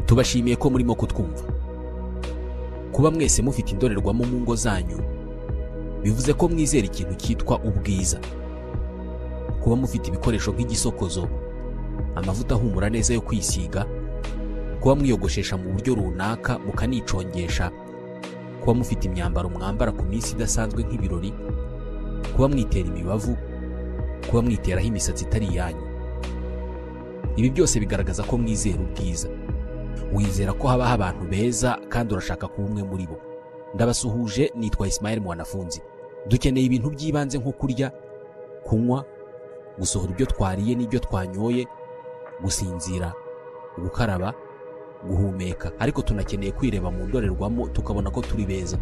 Tubashimiye ko murimo kutwumva. Kuba mwese mufite indorerwamo mu ngo zanyu bivuze ko mwizera ikintu cyitwa ubwiza. Kuba mufite ibikoresho nk'igisokozo, amavuta ahumura neza yo kwisiga, kuba mwiyogoshesha mu buryo runaka mukanicongesha, kuba mufite imyambaro mwambara ku minsi idasanzwe nk'ibirori, kuba mwitera imibavu, kuba mwiteraho imisatsi itari iyanyu. Ibi byose bigaragaza ko mwizera ubwiza. Wizera ko habaho abantu beza kandi urashaka kuba umwe muri bo. Ndabasuhuje, nitwa Ismael Mwanafunzi. Dukeneye ibintu by'ibanze nko kurya, kunywa, gusohora ibyo twariye n'ibyo twanyoye, gusinzira, gukaraba, guhumeka, ariko tunakeneye kwireba mu ndorerwamo tukabona ko turi beza.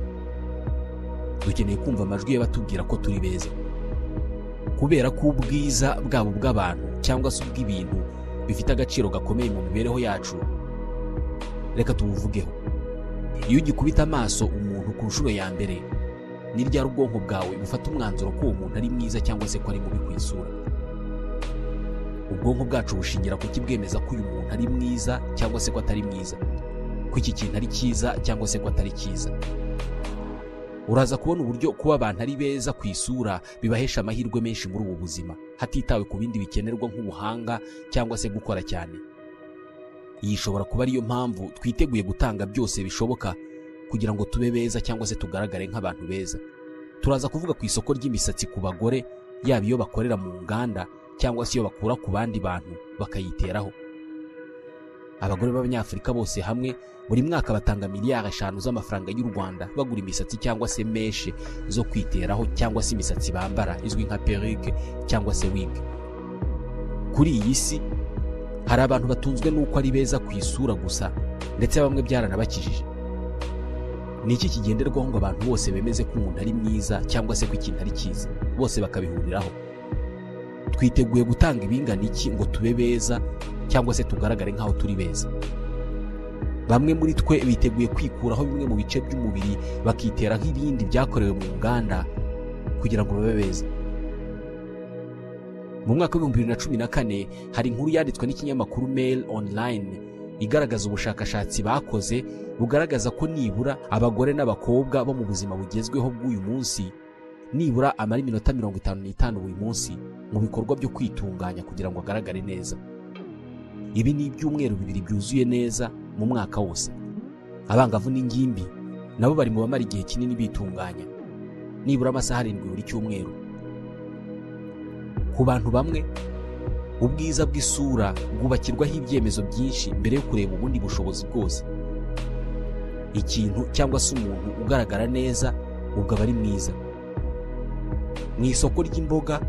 Dukeneye kumva amajwi y'abatubwira ko turi beza. Kubera ko ubwiza bwabo bw'abantu cyangwa se ubw'ibintu bifite agaciro gakomeye mu mibereho yacu, reka tubuvugeho. Iyo ugikubita amaso umuntu ku nshuro ya mbere, ni ryari ubwonko bwawe bufata umwanzuro ko uwo muntu ari mwiza cyangwa se ko ari mubi ku isura. Ubwonko bwacu bushingira ku kibwemeza ko uyu muntu ari mwiza cyangwa se ko atari mwiza, ko iki kintu ari cyiza cyangwa se ko atari cyiza. Uraza kubona uburyo kuba abantu ari beza ku isura bibahesha amahirwe menshi muri ubu buzima, hatitawe ku bindi bikenerwa nk'ubuhanga cyangwa se gukora cyane. Iyi ishobora kuba ariyo mpamvu twiteguye gutanga byose bishoboka kugira ngo tube beza cyangwa se tugaragare nk'abantu beza. Turaza kuvuga ku isoko ry'imisatsi ku bagore, yaba iyo bakorera mu nganda cyangwa se iyo bakura ku bandi bantu bakayiteraho. Abagore b'Abanyafurika bose hamwe buri mwaka batanga miliyari 5 z'amafaranga y'u Rwanda bagura imisatsi cyangwa se meshe zo kwiteraho cyangwa se imisatsi bambara izwi nka perruque cyangwa se wig. Kuri iyi si hari abantu batunzwe n'uko ari beza ku isura gusa, ndetse bamwe byaranabakijije. Ni iki kigenderwaho ngo abantu bose bemeze ko umuntu ari mwiza cyangwa se ko ikintu ari cyiza, bose bakabihuriraho? Twiteguye gutanga ibingana iki ngo tube beza cyangwa se tugaragare nk'aho turi beza? Bamwe muri twe biteguye kwikuraho bimwe mu bice by'umubiri bakitera nk'ibindi byakorewe mu nganda kugira ngo babe beza. Mu mwaka wa 2014 hari inkuru yanditswe n'ikinyamakuru Mail Online igaragaza ubushakashatsi bakoze bugaragaza ko nibura abagore n'abakobwa bo mu buzima bugezweho bw'uyu munsi nibura amara iminota 55 buri munsi mu bikorwa byo kwitunganya kugira ngo agaragare neza. Ibi ni ibyumweru 2 byuzuye neza mu mwaka wose. Abangavu n'ingimbi nabo bari mu bamara igihe kinini bitunganya, nibura amasaha 7 buri cyumweru. Ku bantu bamwe, ubwiza bw'isura bwubakirwaho ibyemezo byinshi mbere yo kureba ubundi bushobozi bwose. Ikintu cyangwa se umuntu ugaragara neza ubwo aba ari mwiza. Mu isoko ry'imboga,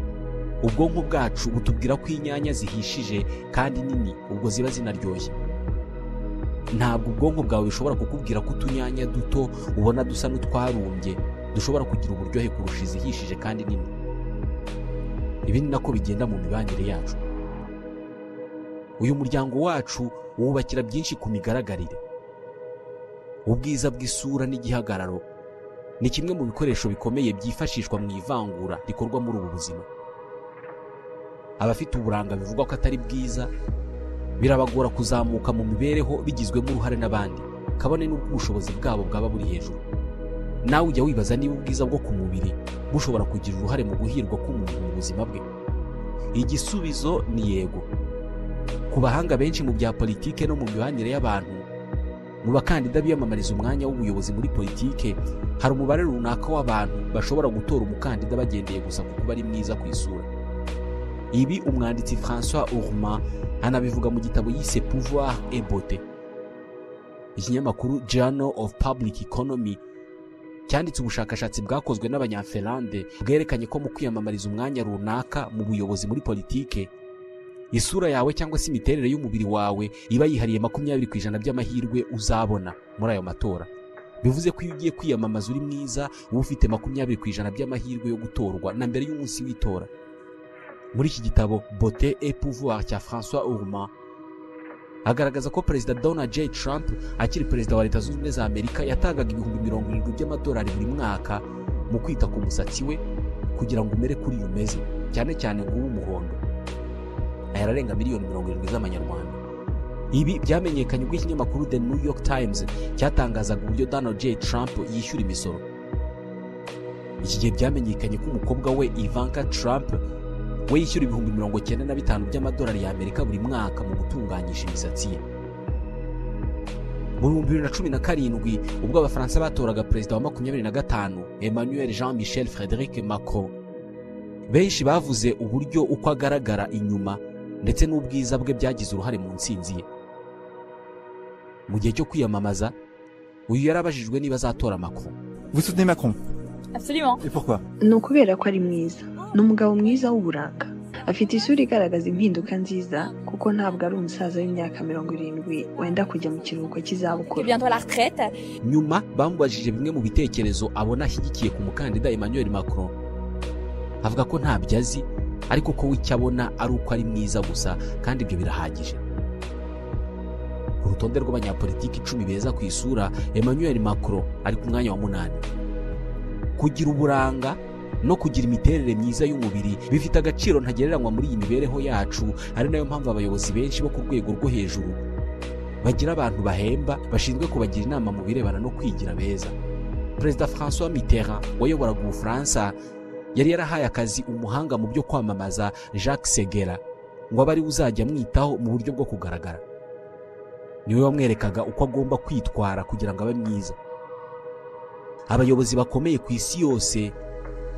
ubwonko bwacu butubwira ko inyanya zihishije kandi nini ubwo ziba zinaryoshye. Ntabwo ubwonko bwawe bishobora kukubwira ko utunyanya duto ubona dusa n'utwarumbye dushobora kugira uburyohe kurusha izihishije kandi nini. Ibi ni nako bigenda mu mibanire yacu. Uyu muryango wacu wubakira byinshi ku migaragarire. Ubwiza bw'isura n'igihagararo ni kimwe mu bikoresho bikomeye byifashishwa mu ivangura rikorwa muri ubu buzima. Abafite uburanga bivugwa ko atari bwiza birabagora kuzamuka mu mibereho bigizwemo uruhare n'abandi, kabone n'ubwo ubushobozi bwabo bwaba buri hejuru. Nawe ujya wibaza niba ubwiza bwo ku mubiri bushobora kugira uruhare mu guhirwa k'umuntu mu buzima bwe? Igisubizo ni yego. Ku bahanga benshi mu bya politike no mu mibanire y'abantu, mu bakandida biyamamariza umwanya w'ubuyobozi muri politike, hari umubare runaka w'abantu bashobora gutora umukandida bagendeye gusa ku kuba ari mwiza ku isura. Ibi umwanditsi François Ourmand anabivuga mu gitabo yise Pouvoir et Beauté. Ikinyamakuru Journal of Public Economy cyanditse ubushakashatsi bwakozwe n'Abanyafilande bwerekanye ko mu kwiyamamariza umwanya runaka mu buyobozi muri politike, isura yawe cyangwa se imiterere y'umubiri wawe iba yihariye 20% by'amahirwe uzabona muri ayo matora. Bivuze ko iyo ugiye kwiyamamaza uri mwiza uba ufite 20% by'amahirwe yo gutorwa na mbere y'umunsi w'itora. Muri iki gitabo Beauté et Pouvoir cya François Ourmand agaragaza ko Perezida Donald J. Trump akiri perezida wa Leta Zunze Ubumwe za Amerika yatangaga $70,000 by'amadolari buri mwaka mu kwita ku musatsi we kugira ngo umere kuri umeze, cyane cyane ngo ube umuhondo. Ayararenga $70,000,000 z'amanyarwanda. Ibi byamenyekanye ubwo ikinyamakuru The New York Times cyatangazaga uburyo Donald J. Trump yishyura imisoro. Iki gihe byamenyekanye ko umukobwa we Ivanka Trump we yishyura ibihumbi 95 by'amadolari y'Amerika buri mwaka mu gutunganyisha imisatsi ye. Mu 2017 ubwo abafaransa batoraga perezida wa 25 Emmanuel Jean-Michel Frédéric Macron, benshi bavuze uburyo uko agaragara inyuma ndetse n'ubwiza bwe byagize uruhare mu ntsinzi ye. Mu gihe cyo kwiyamamaza uyu yarabajijwe niba azatora Macron. Vous soutenez Macron? Absolument. Et pourquoi? Ni ukubera ko ari mwiza, ni umugabo mwiza w'uburanga, afite isura igaragaza impinduka nziza kuko ntabwo ari umusaza w'imyaka 70 wenda kujya mu kiruhuko cy'izabukuru. Bientôt la retraite. Nyuma bamubajije bimwe mu bitekerezo abona ashyigikiye ku mukandida Emmanuel Macron, avuga ko ntabyo azi ariko ko icyo abona ari uko ari mwiza gusa kandi ibyo birahagije. Ku rutonde rw'abanyapolitiki 10 beza ku isura, Emmanuel Macron ari ku mwanya wa 8. Kugira uburanga no kugira imiterere myiza y'umubiri bifite agaciro ntagereranywa muri iyi mibereho yacu, ari nayo mpamvu abayobozi benshi bo ku rwego rwo hejuru bagira abantu bahemba bashinzwe kubagira inama mu birebana no kwigira beza. Perezida François Mitterrand wayoboraga Ubufaransa yari yarahaye akazi umuhanga mu byo kwamamaza Jacques Seguela ngo abe ari uzajya amwitaho mu buryo bwo kugaragara. Niwe wamwerekaga uko agomba kwitwara kugira ngo abe mwiza. Abayobozi bakomeye ku isi yose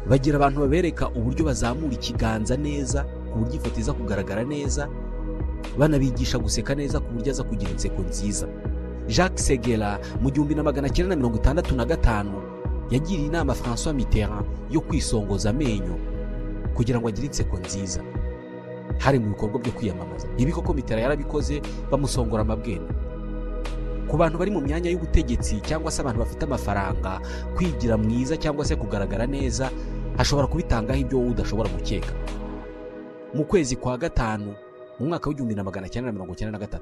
bagira abantu babereka uburyo bazamura ikiganza neza ku buryo ifoto iza kugaragara neza, banabigisha guseka neza ku buryo aza kugira inseko nziza. Jacques Seguela mu 1965 yagiriye inama François Mitterrand yo kwisongoza amenyo kugira ngo agire inseko nziza. Hari mu bikorwa byo kwiyamamaza. Ibi koko Mitterrand yarabikoze, bamusongora amabwene. Ku bantu bari mu myanya y'ubutegetsi cyangwa se abantu bafite amafaranga, kwigira mwiza cyangwa se kugaragara neza hashobora kubitangaho ibyo wowe udashobora gukeka. Mu kwezi kwa gatanu mu mwaka w'1993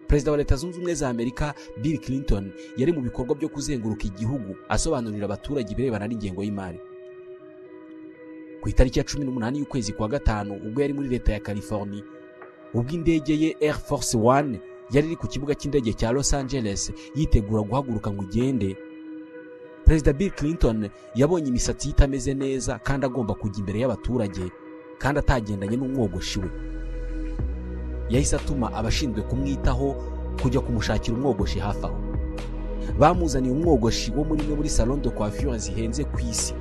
Perezida wa Leta Zunze Ubumwe za Amerika Bill Clinton yari mu bikorwa byo kuzenguruka igihugu asobanurira abaturage ibirebana n'ingengo y'imari. Ku itariki ya 18 y'ukwezi kwa gatanu ubwo yari muri leta ya California, ubwo indege ye Air Force One yari iri ku kibuga cy'indege cya Los Angeles yitegura guhaguruka ngo igende, Perezida Bill Clinton yabonye imisatsi itameze neza kandi agomba kujya imbere y'abaturage kandi atagendanye n'umwogoshi we. Yahise atuma abashinzwe kumwitaho kujya kumushakira umwogoshi hafi aho. Bamuzaniye umwogoshi wo muri salon de coiffure zihenze ku isi,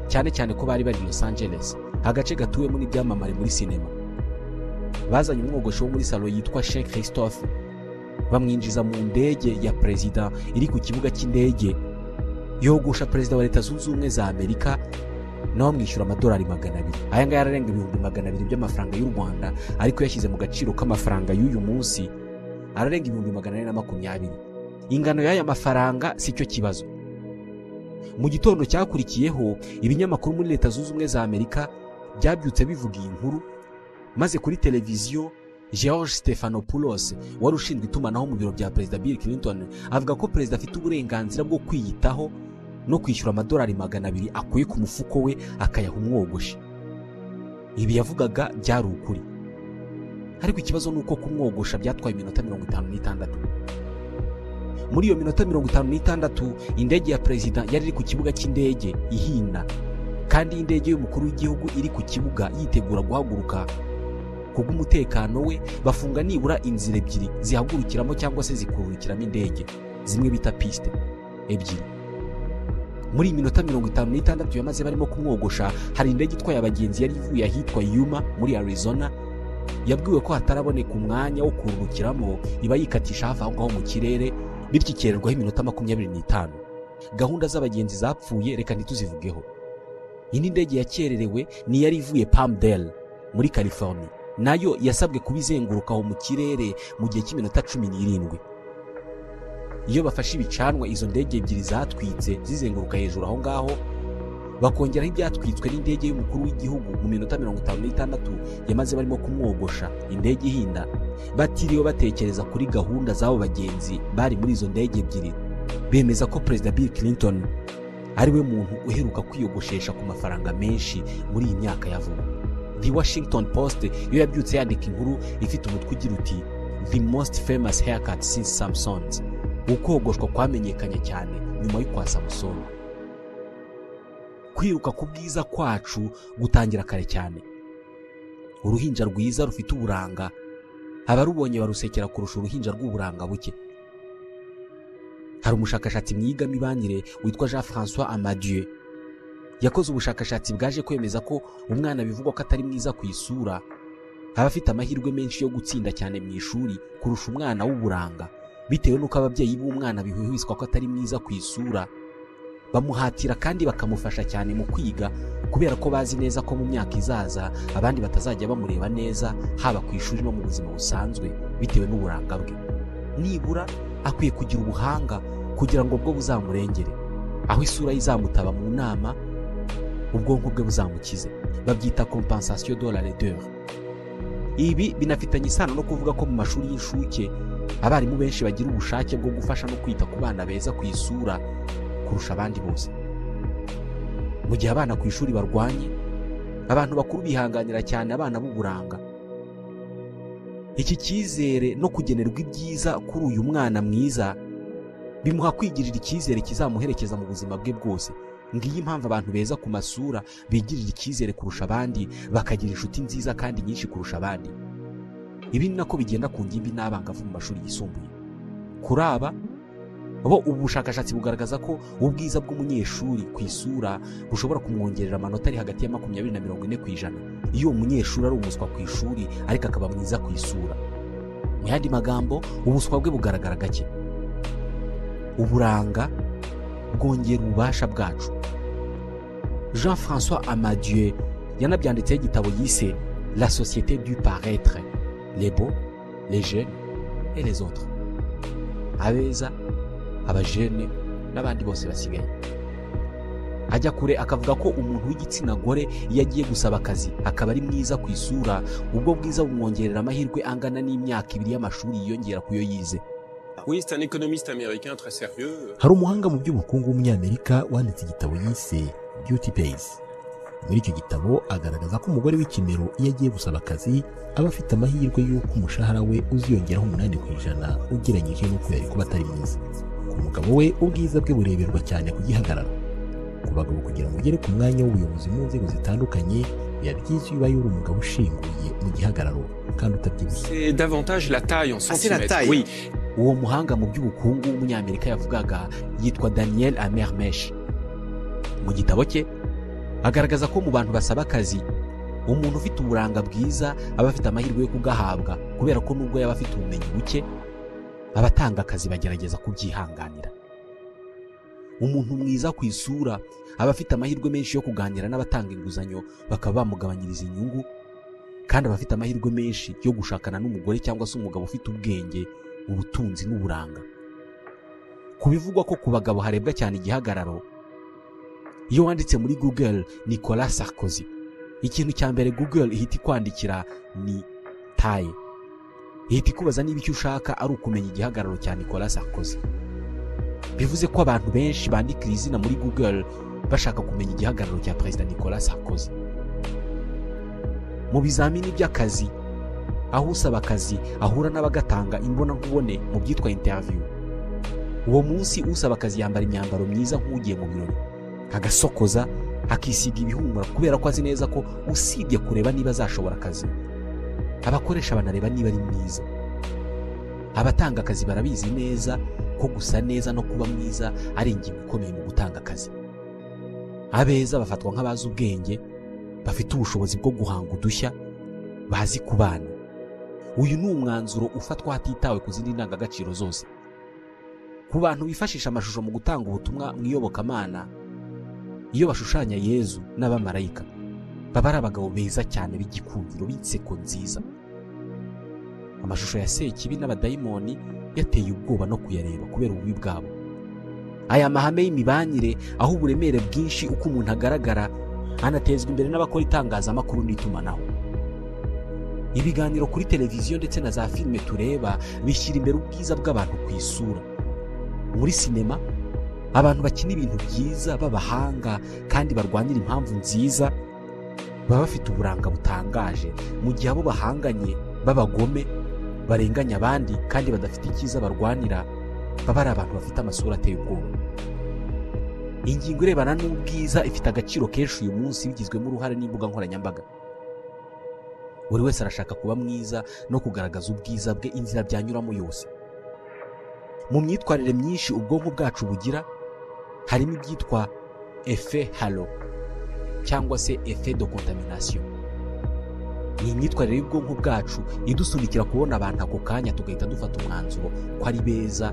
cyane cyane ko bari bari Los Angeles, agace gatuwemo n'ibyamamare muri sinema. Bazanye umwogoshi wo muri salon yitwa Chez Christophe, bamwinjiza mu ndege ya perezida iri ku kibuga cy'indege. Yogosha perezida wa Leta Zunze Ubumwe za Amerika nawe amwishyura amadolari 200. Aya ngaya ararenga ibihumbi 200 by'amafaranga y'u Rwanda, ariko yashyize mu gaciro k'amafaranga y'uyu munsi ararenga ibihumbi 420. Ingano y'aya mafaranga si cyo kibazo. Mu gitondo cyakurikiyeho ibinyamakuru muri Leta Zunze Ubumwe za Amerika byabyutse bivuga iyi nkuru, maze kuri televiziyo George Stephanopoulos wari ushinzwe itumanaho mu biro bya Perezida Bill Clinton avuga ko perezida afite uburenganzira bwo kwiyitaho no kwishyura amadolari 200 akuye ku mufuko we akayaha umwogoshi. Ibi yavugaga byari ukuri, ariko ikibazo ni uko kumwogosha byatwaye iminota 56. Muri iyo minota 56 indege ya perezida yari iri ku kibuga cy'indege ihinda, kandi indege y'umukuru w'igihugu iri ku kibuga yitegura guhaguruka. Kubw'umutekano we bafunga nibura inzira ebyiri zihagurukiramo cyangwa se zikururikiramo indege, zimwe bita piste ebyiri. Muri minota 56 yamaze barimo kumwogosha, hari indege itwaye abagenzi yari ivuye ahitwa Yuma muri Arizona, yabwiwe ko hataraboneka umwanya wo kururukiramo iba yikatisha hafi aho ngaho mu kirere, bityo ikererwaho iminota 25. Gahunda z'abagenzi zapfuye, reka ntituzivugeho. Indi ndege yakererewe ni yari ivuye Palmdale muri California, nayo yasabwe kubizenguruka aho mu kirere mu gihe cy'iminota 17. Iyo bafashe ibicanwa izo ndege ebyiri zatwitse zizenguruka hejuru aho ngaho, bakongeraho ibyatwitswe n'indege y'umukuru w'igihugu mu minota 56 yamaze barimo kumwogosha indege ihinda, batiriwe batekereza kuri gahunda z'abo bagenzi bari muri izo ndege ebyiri, bemeza ko Perezida Bill Clinton ari we muntu uheruka kwiyogoshesha ku mafaranga menshi muri iyi myaka ya vuba. The Washington Post yo yabyutse yandika inkuru ifite umutwe ugira uti the most famous haircut since Samson's, ukogoshwa kwamenyekanye cyane nyuma y'ukwa Samusoni. Kwiruka ku bwiza kwacu gutangira kare cyane. Uruhinja rwiza rufite uburanga, abarubonye barusekera kurusha uruhinja rw'uburanga buke. Hari umushakashatsi mwigamibanire witwa Jean-François Amadieu yakoze ubushakashatsi bwaje kwemeza ko umwana bivugwa ko atari mwiza ku isura aba afite amahirwe menshi yo gutsinda cyane mu ishuri kurusha umwana w'uburanga, bitewe n'uko ababyeyi b'umwana bihwihwiswa ko atari mwiza ku isura, bamuhatira kandi bakamufasha cyane mu kwiga, kubera ko bazi neza ko mu myaka izaza abandi batazajya bamureba neza, haba ku ishuri no mu buzima busanzwe, bitewe n'uburanga bwe. Nibura akwiye kugira ubuhanga kugira ngo bwo buzamurengere, aho isura izamutaba mu nama, ubwonko bwe buzamukize. Babyita compensation de la laideur. Ibi binafitanye isano no kuvuga ko mu mashuri y'inshuke abarimu benshi bagira ubushake bwo gufasha no kwita ku bana beza ku isura kurusha abandi bose. Mu gihe abana ku ishuri barwanye, abantu bakuru bihanganira cyane abana b'uburanga. Iki cyizere no kugenerwa ibyiza kuri uyu mwana mwiza bimuha kwigirira icyizere kizamuherekeza mu buzima bwe bwose. Ngiyi impamvu abantu beza ku masura bigirira icyizere kurusha abandi, bakagira inshuti nziza kandi nyinshi kurusha abandi. Ibi ni nako bigenda ku ngimbi n'abangavu mu mashuri yisumbuye. Kuri aba bo ubushakashatsi bugaragaza ko ubwiza bw'umunyeshuri ku isura bushobora kumwongerera amanota ari hagati ya 20 na 40% iyo umunyeshuri ari umuswa ku ishuri ariko akaba mwiza ku isura. Mu yandi magambo, ubuswa bwe bugaragara gake. Uburanga bwongera ububasha bwacu. Jean-François Amadieu yanabyanditseho igitabo yise La société du paraître, les beaux, les jeunes et les autres. Abeza, abajene n'abandi bose basigaye. Ajya kure akavuga ko umuntu w'igitsina gore iyo agiye gusaba akazi akaba ari mwiza ku isura, ubwo bwiza bumwongerera amahirwe angana n'imyaka 2 y'amashuri yiyongera kuyo yize. Oui, c'est un économiste américain très sérieux. Hari umuhanga mu by'ubukungu w'umunyamerika wanditse igitabo yise Beauty Pays. Muri icyo gitabo agaragaza ko umugore w'ikimero iyo agiye gusaba akazi aba afite amahirwe y'uko umushahara we uziyongeraho 8% ugereranyije n'uko yari kuba atari mwiza. Ku mugabo we ubwiza bwe bureberwa cyane ku gihagararo. Ku bagabo kugira ngo ugere ku mwanya w'ubuyobozi mu nzego zitandukanye biba byiza iyo uri umugabo ushinguye mu gihagararo kandi utabyibushye. C'est davantage la taille en centimètres. Oui. Uwo muhanga mu by'ubukungu w'umunyamerika yavugaga yitwa Daniel Amermesh. Mu gitabo cye agaragaza ko mu bantu basaba akazi, umuntu ufite uburanga bwiza aba afite amahirwe yo kugahabwa, kubera ko nubwo yaba afite ubumenyi buke, abatanga akazi bagerageza kubyihanganira. Umuntu mwiza ku isura aba afite amahirwe menshi yo kuganira n'abatanga inguzanyo bakaba bamugabanyiriza inyungu, kandi aba afite amahirwe menshi yo gushakana n'umugore cyangwa se umugabo ufite ubwenge, ubutunzi n'uburanga. Kubivugwa ko ku bagabo harebwa cyane igihagararo, iyo wanditse muri Google Nicolas Sarkozy, ikintu cya mbere Google ihita kwandikira ni taille. Ihita kubaza niba icyo ushaka ari ukumenya igihagararo cya Nicolas Sarkozy. Bivuze ko abantu benshi bandika izina muri Google bashaka kumenya igihagararo cya Perezida Nicolas Sarkozy. Mu bizamini by'akazi, aho usaba akazi ahura n'abagatanga imbona nkubone mu byitwa interview, uwo munsi usaba akazi yambara imyambaro myiza nk'ugiye mu birori, agasokoza, akisiga ibihumura, kubera ko azi neza ko usibye kureba niba azashobora akazi, abakoresha banareba niba ari mwiza. Abatanga akazi barabizi neza ko gusa neza no kuba mwiza ari ingingo ikomeye mu gutanga akazi. Abeza bafatwa nk'abazi ubwenge, bafite ubushobozi bwo guhanga udushya, bazi kubana. Uyu ni umwanzuro ufatwa hatitawe ku zindi ndangagaciro zose. Ku bantu bifashisha amashusho mu gutanga ubutumwa mu iyobokamana, iyo bashushanya Yezu n'abamarayika, baba ari abagabo beza cyane b'igikundiro, b'inseko nziza. Amashusho ya Sekibi n'abadayimoni yateye ubwoba no kuyareba kubera ububi bwabo. Aya mahame y'imibanire, aho uburemere bwinshi uko umuntu agaragara, anatezwa imbere n'abakora itangazamakuru n'itumanaho. Ibiganiro kuri televiziyo ndetse na za filime tureba bishyira imbere ubwiza bw'abantu ku isura. Muri sinema, abantu bakina ibintu byiza b'abahanga kandi barwanira impamvu nziza baba bafite uburanga butangaje, mu gihe abo bahanganye b'abagome barenganya abandi kandi badafite icyiza barwanira, baba ari abantu bafite amasura ateye ubwoba. Ingingo irebana n'ubwiza ifite agaciro kenshi uyu munsi, bigizwemo uruhare n'imbuga nkoranyambaga. Buri wese arashaka kuba mwiza no kugaragaza ubwiza bwe inzira byanyuramo yose. Mu myitwarire myinshi ubwonko bwacu bugira harimo ibyitwa effet halo cyangwa se effet de contamination. Ni imyitwarire y'ubwonko bwacu idusunikira kubona abantu ako kanya tugahita dufata umwanzuro ko ari beza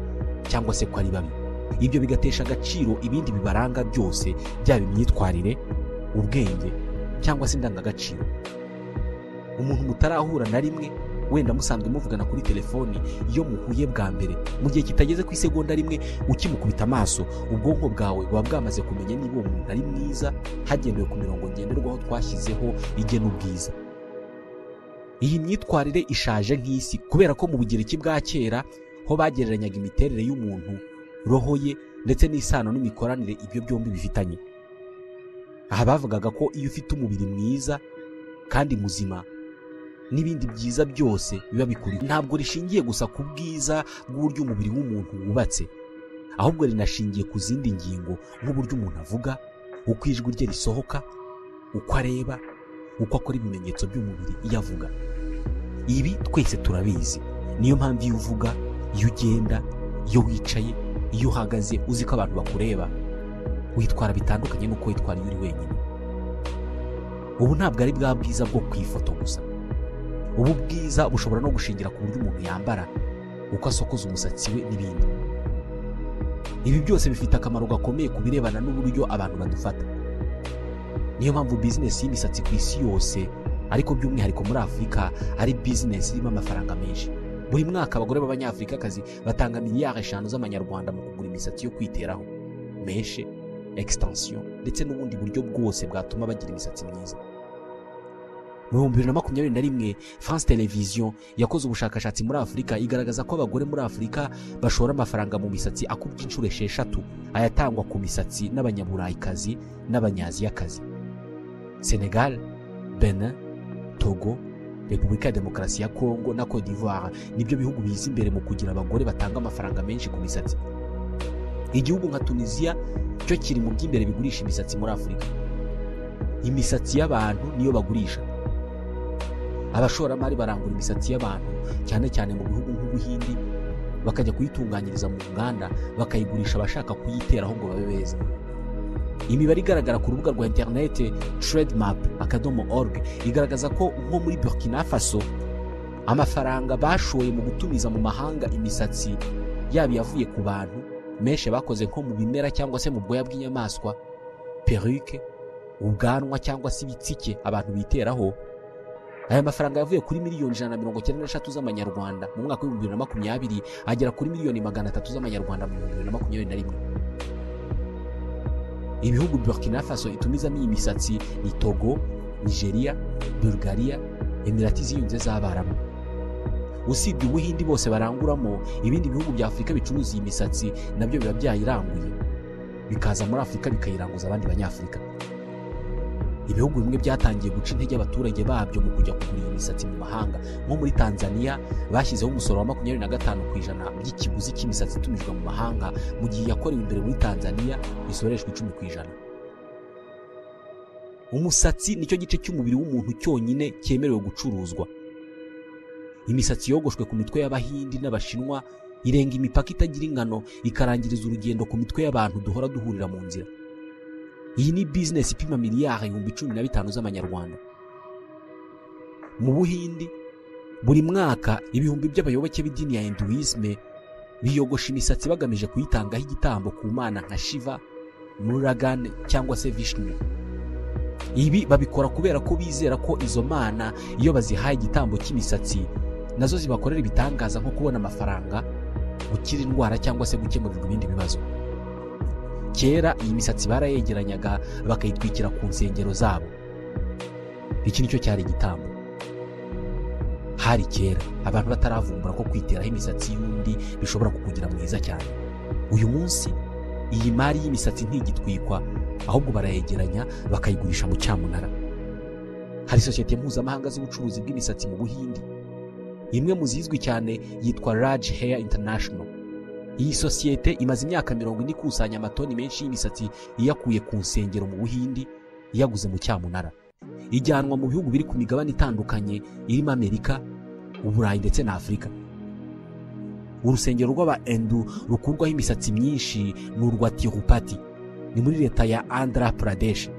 cyangwa se ko ari babi. Ibyo bigatesha agaciro ibindi bibaranga byose, byaba imyitwarire, ubwenge cyangwa se indangagaciro. Umuntu mutarahura na rimwe, wenda musanzwe muvugana kuri telefoni, iyo muhuye bwa mbere mu gihe kitageze ku isegonda rimwe ukimukubita amaso, ubwonko bwawe buba bwamaze kumenya niba uwo muntu ari mwiza hagendewe ku mirongo ngenderwaho twashyizeho igena ubwiza. Iyi myitwarire ishaje nk'isi kubera ko mu Bugereki bwa kera ho bagereranyaga imiterere y'umuntu, roho ye ndetse n'isano n'imikoranire ibyo byombi bifitanye. Aha bavugaga ko iyo ufite umubiri mwiza kandi muzima, n'ibindi byiza byose biba bikuri. Ntabwo rishingiye gusa ku bwiza bw'uburyo umubiri w'umuntu wubatse, ahubwo rinashingiye ku zindi ngingo nk'uburyo umuntu avuga, uko ijwi rye risohoka, uko areba, uko akora ibimenyetso by'umubiri iyo avuga. Ibi twese turabizi. Niyo mpamvu iyo uvuga, iyo ugenda, iyo wicaye, iyo uhagaze uzi ko abantu bakureba, witwara bitandukanye n'uko witwara iyo uri wenyine. Ubu ntabwo ari bwa bwiza bwo ku ifoto gusa. Ubu bwiza bushobora no gushingira ku buryo umuntu yambara, uko asokoza umusatsi we n'ibindi. Ibi byose bifite akamaro gakomeye ku birebana n'uburyo abantu badufata. Niyo mpamvu bizinesi y'imisatsi ku isi yose, ariko by'umwihariko muri Afurika, ari bizinesi irimo amafaranga menshi. Buri mwaka abagore b'Abanyafurikakazi batanga miliyari 5 z'amanyarwanda mu kugura imisatsi yo kwiteraho, meshe, extension ndetse n'ubundi buryo bwose bwatuma bagira imisatsi myiza. Mu 2021 France Television yakoze ubushakashatsi muri Afurika igaragaza ko abagore muri Afurika bashora amafaranga mu misatsi akubye inshuro 6 ayatangwa ku misatsi n'abanyaburayikazi n'abanyaziyakazi. Senegal, Benin, Togo, Repubulika ya Demokarasi ya Kongo na Cote d'Ivoire nibyo bihugu biza imbere mu kugira abagore batanga amafaranga menshi ku misatsi. Igihugu nka Tunisia cyo kiri mu by'imbere bigurisha imisatsi muri Afurika. Imisatsi y'abantu niyo bagurisha. Abashoramari barangura imisatsi y'abantu cyane cyane mu bihugu nk'Ubuhindi, bakajya kuyitunganyiriza mu nganda bakayigurisha abashaka kuyiteraho ngo babe beza. Imibare igaragara ku rubuga rwa internet trademap.org igaragaza ko nko muri Burkina Faso amafaranga bashoye mu gutumiza mu mahanga imisatsi yaba yavuye ku bantu meshe bakoze nko mu bimera cyangwa se mu bwoya bw'inyamaswa, perruque, ubwanwa cyangwa se ibitsike abantu biteraho. Aya mafaranga yavuye kuri miliyoni 193 z'amanyarwanda mu mwaka wa 2020 agera kuri miliyoni 300 z'amanyarwanda mu 2021. Ibihugu Burkina Faso itumizamo iyi misatsi ni Togo, Nigeria, Bulgaria, Emirati ziyunze z'Abarabu. Usibye Ubuhindi bose baranguramo, ibindi bihugu bya Afurika bicuruza iyi misatsi nabyo biba byayiranguye bikaza muri Afurika bikayiranguza abandi banyafurika. Ibihugu bimwe byatangiye guca intege abaturage babyo mu kujya kugura imisatsi mu mahanga. Nko muri Tanzania bashyizeho umusoro wa 25% by'ikiguzi cy'imisatsi itumijwe mu mahanga, mu gihe yakorewe imbere muri Tanzania bisoreshwa 10%. Umusatsi nicyo gice cy'umubiri w'umuntu cyonyine cyemerewe gucuruzwa. Imisatsi yogoshwe ku mitwe y'Abahindi n'Abashinwa irenga imipaka itagira ingano ikarangiriza urugendo ku mitwe y'abantu duhora duhurira mu nzira. Iyi ni business ipima miliyari 15 z'amanyarwanda. Mu Buhindi buri mwaka ibihumbi by'abayoboke b'idini ya Hinduisme biyogosha imisatsi bagamije kuyitangaho igitambo ku mana nka Shiva, Murugan cyangwa se Vishnu. Ibi babikora kubera ko bizera ko izo mana iyo bazihaye igitambo cy'imisatsi nazo zibakorera ibitangaza nko kubona amafaranga, gukira indwara cyangwa se gukemurirwa ibindi bibazo. Kera iyi misatsi barayegeranyaga bakayitwikira ku nsengero zabo. Iki nicyo cyari igitambo. Hari kera abantu bataravumbura ko kwiteraho imisatsi y'undi bishobora kukugira mwiza cyane. Uyu munsi iyi mari y'imisatsi ntigitwikwa, ahubwo barayegeranya bakayigurisha mu cyamunara. Hari sosiyete mpuzamahanga z'ubucuruzi bw'imisatsi mu Buhindi. imwe mu zizwi cyane yitwa Raj Hair International. Iyi sosiyete imaze imyaka 40 ikusanya amatoni menshi y'imisatsi iyakuye ku nsengero mu Buhindi iyaguze mu cyamunara, ijyanwa mu bihugu biri ku migabane itandukanye irimo Amerika, Uburayi ndetse na Afurika. Urusengero rw'aba Hindu rukurwaho imisatsi myinshi ni urwa Tirupati, ni muri leta ya Andhra Pradesh.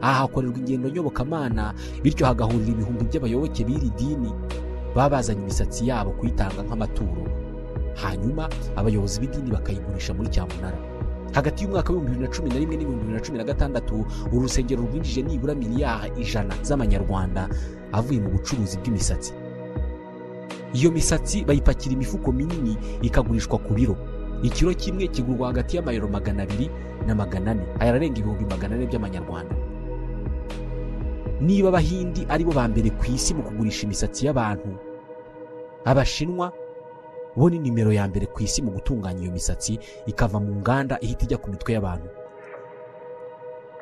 Aha hakorerwa ingendo nyobokamana, bityo hagahurira ibihumbi by'abayoboke b'iri dini baba bazanye imisatsi yabo kuyitanga nk'amaturo, hanyuma abayobozi b'idini bakayigurisha muri cyamunara. Hagati y'umwaka wa 2011 na 2016 uru rusengero rwinjije nibura miliyari 100 z'amanyarwanda avuye mu bucuruzi bw'imisatsi. Iyo misatsi bayipakira imifuko minini ikagurishwa ku biro. Ikiro kimwe kigurwa hagati y'amayero 200 na 400, ayarenga ibihumbi 400 by'amanyarwanda. Niba Abahindi aribo ba mbere ku isi mu kugurisha imisatsi y'abantu, Abashinwa bo ni nimero ya mbere ku isi mu gutunganya iyo misatsi ikava mu nganda ihita ijya ku mitwe y'abantu.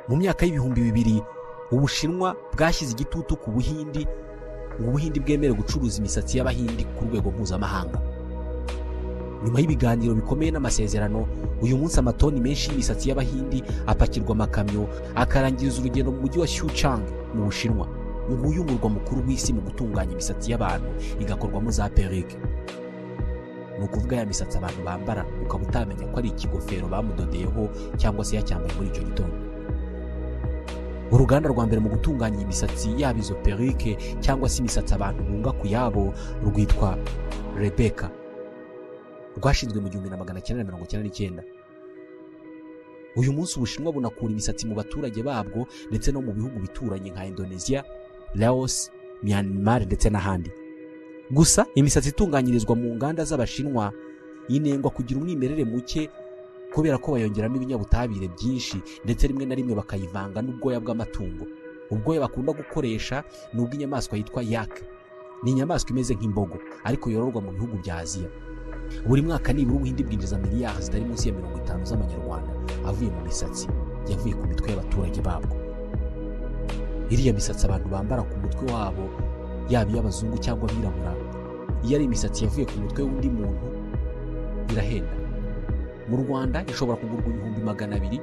Mu myaka y'ibihumbi 2000 Ubushinwa bwashyize igitutu ku Buhindi ngo Ubuhindi bwemere gucuruza imisatsi y'Abahindi ku rwego mpuzamahanga. Nyuma y'ibiganiro bikomeye n'amasezerano, uyu munsi amatoni menshi y'imisatsi y'Abahindi apakirwa amakamyo akarangiriza urugendo mu mujyi wa Xuchang mu Bushinwa, nguyu umurwa mukuru w'isi mu gutunganya imisatsi y'abantu igakorwamo za perruque. Ni ukuvuga ya misatsi abantu bambara ukaba utamenya ko ari ikigofero bamudodeyeho cyangwa se yacyambaye muri icyo gitondo. Uruganda rwa mbere mu gutunganya imisatsi yaba izo perruque cyangwa se imisatsi abantu bunga ku yabo rwitwa Rebecca, rwashinzwe mu 1999. Uyu munsi Ubushinwa bunakura imisatsi mu baturage babwo ndetse no mu bihugu bituranye nka Indonesia, Laos, Myanmar ndetse n'ahandi. Gusa imisatsi itunganyirizwa mu nganda z'Abashinwa inengwa kugira umwimerere muke kubera ko bayongeramo ibinyabutabire byinshi ndetse rimwe na rimwe bakayivanga n'ubwoya bw'amatungo. Ubwoya bakunda gukoresha ni ubw'inyamaswa yitwa yak. Ni inyamaswa imeze nk'imbogo ariko yororwa mu bihugu bya Aziya. Buri mwaka nibura Ubuhindi bwinjiza miliyari zitari munsi ya 50 z'amanyarwanda avuye mu misatsi yavuye ku mitwe y'abaturage babwo. Iriya misatsi abantu bambara ku mutwe wabo yaba iy'abazungu cyangwa abirabura, iyo ari imisatsi yavuye ku mutwe w'undi muntu irahenda. Mu Rwanda ishobora kugurwa 200,000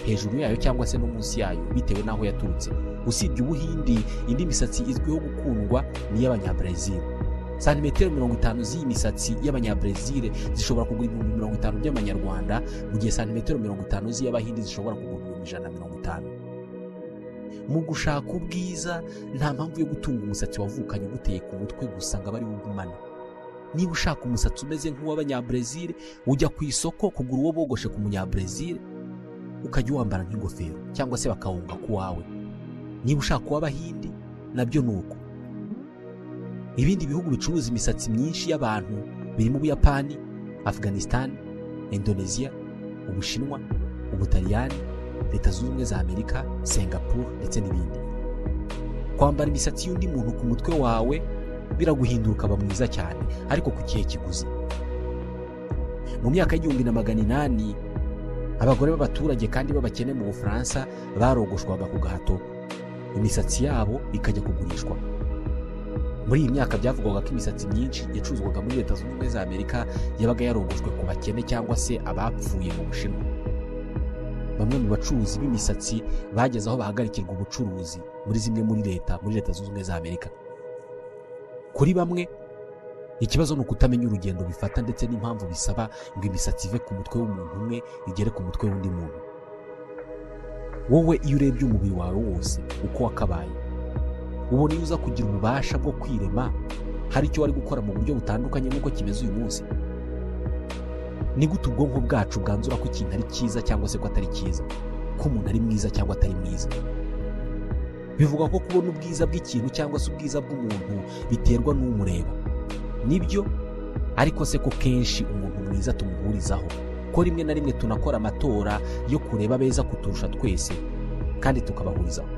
hejuru yayo cyangwa se no munsi yayo bitewe n'aho yaturutse. Usibye Ubuhindi, indi misatsi izwiho gukundwa ni iy'Abanyabrazil. Santimetero 50 z'iyi misatsi y'Abanyabrazil zishobora kugura 50,000 by'amanyarwanda, mu gihe santimetero 50 z'iy'Abahindi zishobora kugura 150,000. Mu gushaka ubwiza nta mpamvu yo gutunga umusatsi wavukanye uguteye ku mutwe gusa ngo abari ugumane. Niba ushaka umusatsi umeze nk'uw'Abanyabrazil, ujya ku isoko kugura uwo bogoshe ku Munyabrazil ukajya wambara nk'ingofero cyangwa se bakawunga ku wawe. Niba ushaka uw'Abahindi nabyo nuko. Ibindi bihugu bicuruza imisatsi myinshi y'abantu birimo Ubuyapani, Afghanistan, Indonesia, Ubushinwa, Ubutaliyani, Leta Zunze Ubumwe za Amerika, Singapore ndetse n'ibindi. Kwambara imisatsi y'undi muntu ku mutwe wawe biraguhindura ukaba mwiza cyane, ariko ku kihe kiguzi. Mu myaka y'1800 abagore b'abaturage kandi b'abakene mu Bufaransa barogoshwaga ku gahato, imisatsi yabo ikajya kugurishwa. Muri iyi myaka byavugwaga ko imisatsi myinshi yacuruzwaga muri Leta Zunze Ubumwe za Amerika yabaga yarogoshwe ku bakene cyangwa se abapfuye mu Bushinwa. Bamwe mu bacuruzi b'imisatsi bageze aho bahagarikirwa ubucuruzi muri zimwe muri Leta Zunze Ubumwe za Amerika. Kuri bamwe ikibazo ni ukutamenya urugendo bifata ndetse n'impamvu bisaba ngo imisatsi ive ku mutwe w'umuntu umwe igere ku mutwe w'undi muntu. Wowe iyo urebye umubiri wawe wose uko wakabaye, ubona iyo uza kugira ububasha bwo kwirema hari icyo wari gukora mu buryo butandukanye n'uko kimeze uyu munsi. Ni gute ubwonko bwacu bwanzura ko ikintu ari cyiza cyangwa se ko atari cyiza, ko umuntu ari mwiza cyangwa atari mwiza? Bivuga ko kubona ubwiza bw'ikintu cyangwa se ubwiza bw'umuntu biterwa n'umureba. Nibyo, ariko se ko kenshi umuntu mwiza tumuhurizaho, ko rimwe na rimwe tunakora amatora yo kureba beza kuturusha twese kandi tukabahurizaho.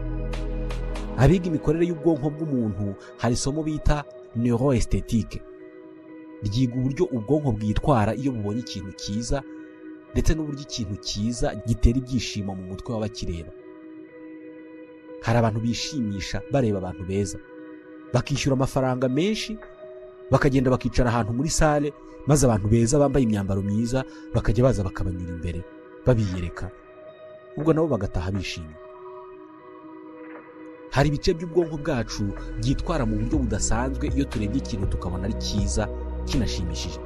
Abiga imikorere y'ubwonko bw'umuntu hari isomo bita neuroesthétique. Ryiga uburyo ubwonko bwitwara iyo bubonye ikintu cyiza ndetse n'uburyo ikintu cyiza gitera ibyishimo mu mutwe w'abakireba. Hari abantu bishimisha bareba abantu beza, bakishyura amafaranga menshi bakagenda bakicara ahantu muri sale, maze abantu beza bambaye imyambaro myiza bakajya baza bakabanyura imbere babiyereka, ubwo nabo bagataha bishimye. Hari ibice by'ubwonko bwacu byitwara mu buryo budasanzwe iyo turebye ikintu tukabona ari cyiza kinashimishije.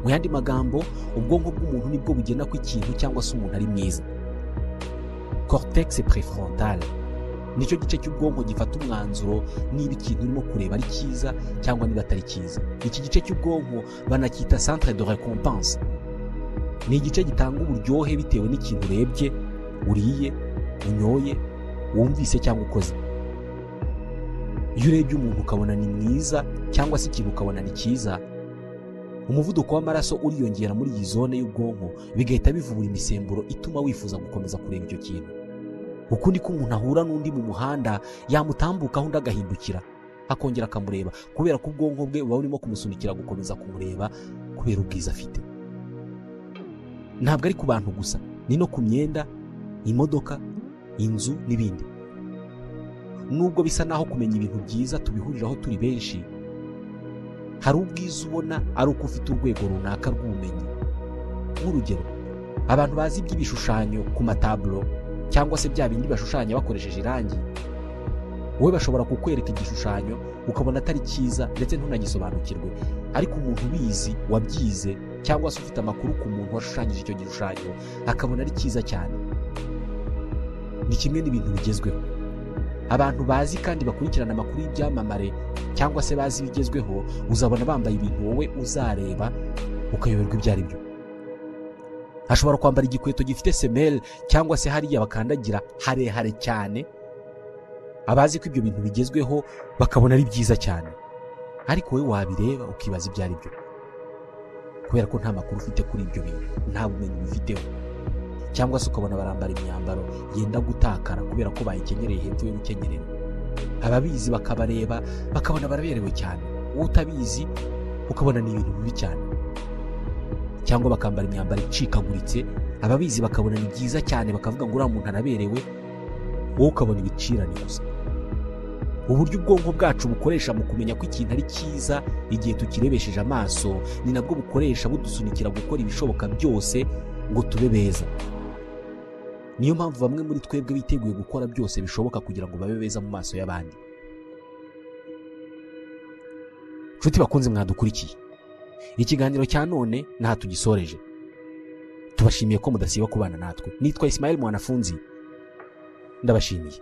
Mu yandi magambo, ubwonko bw'umuntu nibwo bugena ko ikintu cyangwa se umuntu ari mwiza. Cortex préfrontal nicyo gice cy'ubwonko gifata umwanzuro niba ikintu urimo kureba ari cyiza cyangwa niba atari cyiza. Iki gice cy'ubwonko banacyita centre de récompense. Ni igice gitanga uburyohe bitewe n'ikintu urebye, uriye, unyoye, wumvise cyangwa ukoze. Iyo urebye umuntu ukabona ni mwiza cyangwa se ikintu ukabona ni cyiza, umuvuduko w'amaraso uriyongera muri iyi zone y'ubwonko, bigahita bivubura imisemburo ituma wifuza gukomeza kureba icyo kintu. Uku niko umuntu ahura n'undi mu muhanda, yamutambukaho undi agahindukira akongera akamureba, kubera ko ubwonko bwe buba burimo kumusunikira gukomeza kumureba kubera ubwiza afite. Ntabwo ari ku bantu gusa, ni no ku myenda, imodoka, inzu n'ibindi. Nubwo bisa naho kumenya ibintu byiza tubihuriraho turi benshi, hari ubwiza ubona ari uko ufite urwego runaka rw'ubumenyi. Nk'urugero, abantu bazi iby'ibishushanyo ku mataburo cyangwa se bya bindi bashushanya bakoresheje irangi, wowe bashobora kukwereka igishushanyo ukabona atari cyiza ndetse ntunagisobanukirwe, ariko umuntu ubizi wabyize cyangwa se ufite amakuru ku muntu washushanyije icyo gishushanyo akabona ari cyiza cyane. Ni kimwe n'ibintu bigezweho. Abantu bazi kandi bakurikirana amakuru y'ibyamamare cyangwa se bazi ibigezweho, uzabona bambaye ibintu wowe uzareba ukayoberwa ibyo ari byo. Ashobora kwambara igikweto gifite semelle cyangwa se hariya bakandagira harehare cyane, abazi ko ibyo bintu bigezweho bakabona ari byiza cyane, ariko wowe wabireba ukibaza ibyo ari byo, kubera ko nta makuru ufite kuri ibyo bintu, nta bumenyi bifiteho. Cyangwa se ukabona barambara imyambaro yenda gutakara kubera ko bayikenyereye hepfo y'urukenyerero. Ababizi bakabareba bakabona baraberewe cyane, wowe utabizi ukabona ni ibintu bibi cyane. Cyangwa bakambara imyambaro icikaguritse, ababizi bakabona ni byiza cyane, bakavuga ngo uriya muntu araberewe, wowe ukabona ibicirane gusa. Uburyo ubwonko bwacu bukoresha mu kumenya ko ikintu ari cyiza igihe tukirebesheje amaso, ni nabwo bukoresha budusunikira gukora ibishoboka byose ngo tube beza. Niyo mpamvu bamwe muri twebwe biteguye gukora byose bishoboka kugira ngo babe beza mu maso y'abandi. Nshuti bakunze mwadukurikiye, ikiganiro cya none nta tugisoreje. Tubashimiye ko mudasiba kubana natwe. Nitwa Ismael Mwanafunzi, ndabashimiye.